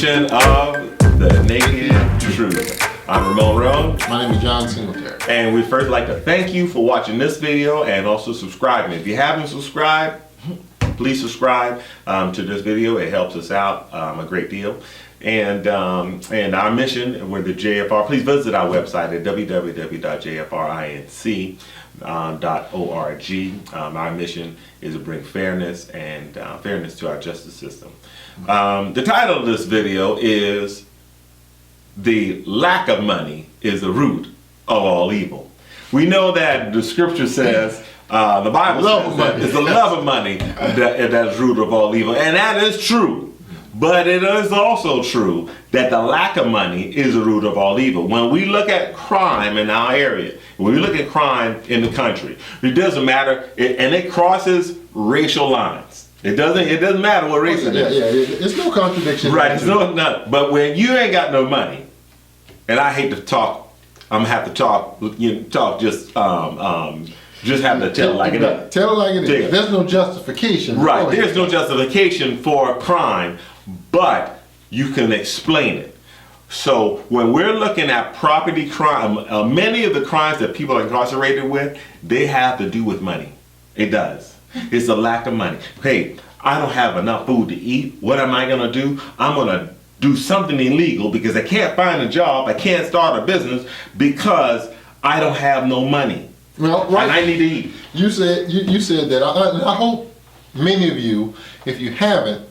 edition of The Naked Truth. I'm Ramon Rowe. My name is John Singletary. And we'd first like to thank you for watching this video and also subscribing. If you haven't subscribed, please subscribe to this video. It helps us out a great deal. And our mission with the JFR, please visit our website at www.jfrinc.org. Our mission is to bring fairness and fairness to our justice system. The title of this video is "The Lack of Money is the Root of All Evil." We know that the scripture says, the Bible says that it's the love of money that's root of all evil, and that is true. But it is also true that the lack of money is the root of all evil. When we look at crime in our area, when we look at crime in the country, it doesn't matter, and it crosses racial lines. It doesn't matter what race it is. Yeah, it's no contradiction. Right, it's no. But when you ain't got no money, and I hate to talk, I'm gonna have to talk. Just have to tell it like it is. Tell it like it is. There's no justification. Right, there's no justification for crime, but you can explain it. So when we're looking at property crime, many of the crimes that people are incarcerated with, they have to do with money. It does. It's a lack of money. Hey, I don't have enough food to eat. What am I gonna do? I'm gonna do something illegal because I can't find a job. I can't start a business because I don't have no money. Well, right. And I need to eat. You said that. I hope many of you, if you haven't,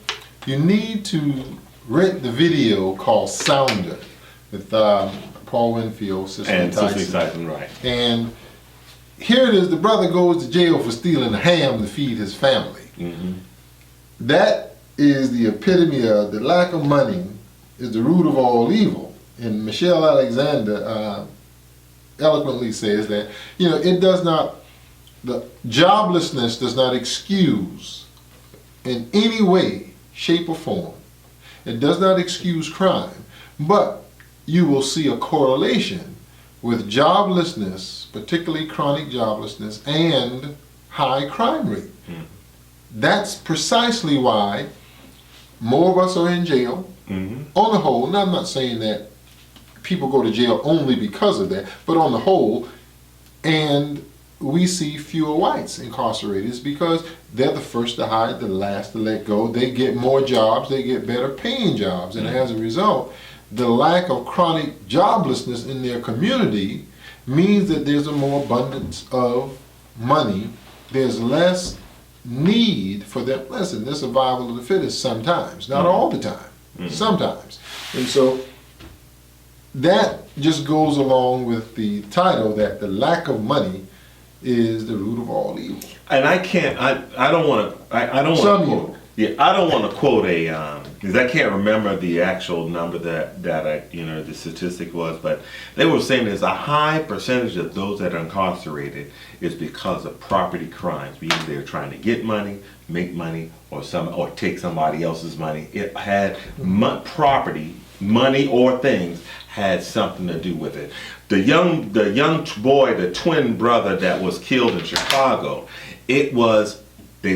you need to rent the video called Sounder with Paul Winfield, Cicely Tyson. Right. And here it is, the brother goes to jail for stealing a ham to feed his family. Mm-hmm. That is the epitome of the lack of money is the root of all evil. And Michelle Alexander eloquently says that, it does not, the joblessness does not excuse in any way, shape, or form. It does not excuse crime, but you will see a correlation with joblessness, particularly chronic joblessness, and high crime rate. Mm-hmm. That's precisely why more of us are in jail. Mm-hmm. On the whole, and I'm not saying that people go to jail only because of that, but on the whole, and we see fewer whites incarcerated is because they're the first to hide, the last to let go. They get more jobs, they get better paying jobs, and as a result, the lack of chronic joblessness in their community means that there's a more abundance of money. There's less need for them. Listen, there's survival of the fittest sometimes, not all the time, sometimes. And so that just goes along with the title that the lack of money is the root of all evil. And I don't want to quote because I can't remember the actual number that the statistic was, but they were saying there's a high percentage of those that are incarcerated is because of property crimes. Either they're trying to get money, make money, or take somebody else's money. It had property, money, or things had something to do with it. The young boy, the twin brother that was killed in Chicago, they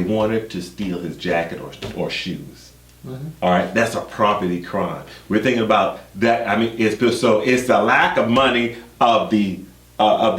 wanted to steal his jacket or shoes. Mm-hmm. All right, that's a property crime. We're thinking about that. I mean, it's the lack of money of the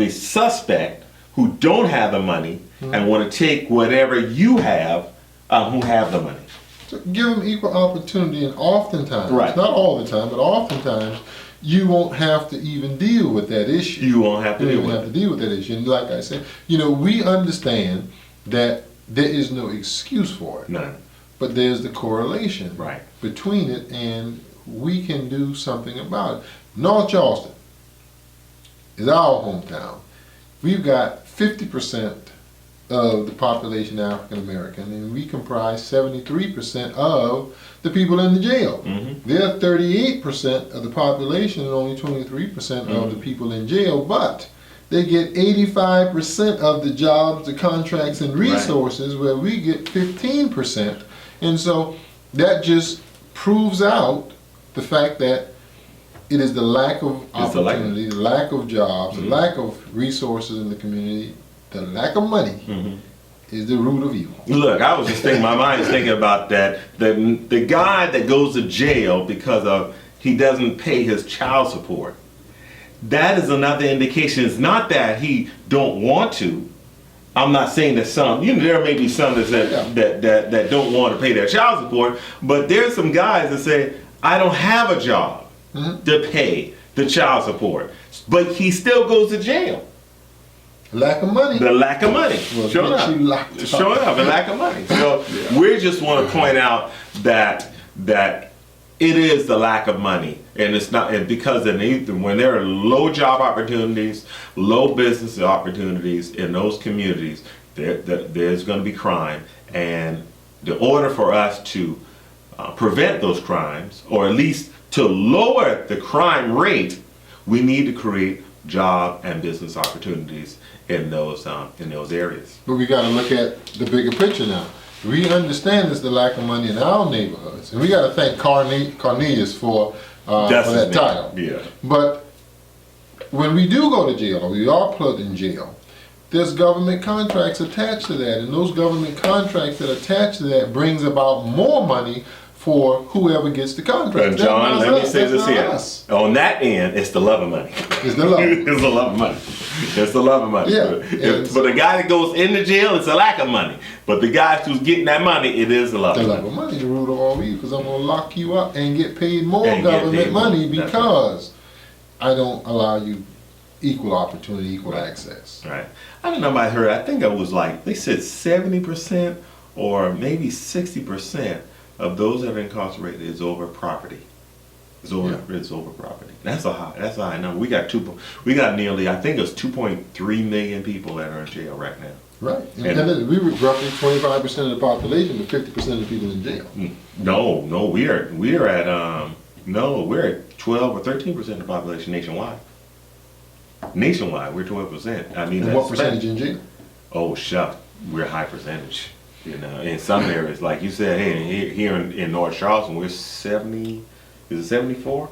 suspect who don't have the money and want to take whatever you have, who have the money. So give them equal opportunity, and oftentimes, right, not all the time, but oftentimes, you won't have to even deal with that issue. You won't have to deal with that issue. And like I said, we understand that there is no excuse for it. None. But there's the correlation between it, and we can do something about it. North Charleston is our hometown. We've got 50% of the population African American, and we comprise 73% of the people in the jail. Mm-hmm. They're 38% of the population and only 23% of the people in jail, but they get 85% of the jobs, the contracts, and resources, where we get 15%. And so that just proves out the fact that it is the lack of opportunity, the lack of jobs, the lack of resources in the community, the lack of money is the root of evil. Look, I was just thinking, my mind is thinking about that. The guy that goes to jail because of he doesn't pay his child support. That is another indication. It's not that he don't want to. I'm not saying that some, there may be some that don't want to pay their child support, but there's some guys that say, I don't have a job to pay the child support, but he still goes to jail. Lack of money. The lack of money. Well, Sure enough. Sure enough, the lack of money. So we just want to point out that it is the lack of money, and it's not, and because when there are low job opportunities, low business opportunities in those communities, there's going to be crime, and the order for us to prevent those crimes, or at least to lower the crime rate, we need to create job and business opportunities in those areas. But we got to look at the bigger picture now. We understand it's the lack of money in our neighborhoods, and we got to thank Cornelius for that title. Yeah. But when we do go to jail, or we are put in jail, there's government contracts attached to that, and those government contracts that attach to that brings about more money for whoever gets the contract. And John, let me say this here. Us. On that end, it's the love of money. It's the love. It's the love of money. It's the love of money. Yeah. For the guy that goes into jail, it's a lack of money. But the guys who's getting that money, it is the love of money. The love of money is the root of all evil, because I'm going to lock you up and get paid more And get government paid more. money That's because I don't allow you equal opportunity, equal access. Right. I don't know if I heard, I think it was like, they said 70% or maybe 60% of those that are incarcerated is over property. It's over property. That's a high number. We got nearly, I think it's 2.3 million people that are in jail right now. Right. And we were roughly 25% of the population, but 50% of the people in jail. No, we're at 12 or 13% of the population nationwide. Nationwide, we're 12%. I mean, And what percentage in jail? Oh, shuck, we're a high percentage. In some areas, like you said, hey, here in North Charleston, we're 70. Is it 74%?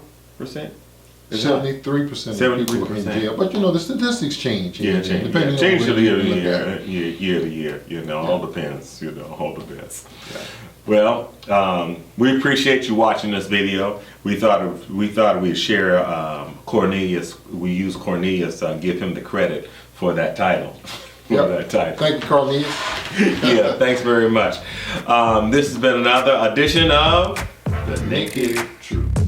73% of people in jail. But the statistics change. Yeah, change. Depending Change on year to year. All depends. All depends. Yeah. Well, we appreciate you watching this video. We thought we'd share Cornelius. We use Cornelius, give him the credit for that title. Thank you, Cornelius. Yeah, thanks very much. This has been another edition of The Naked Truth.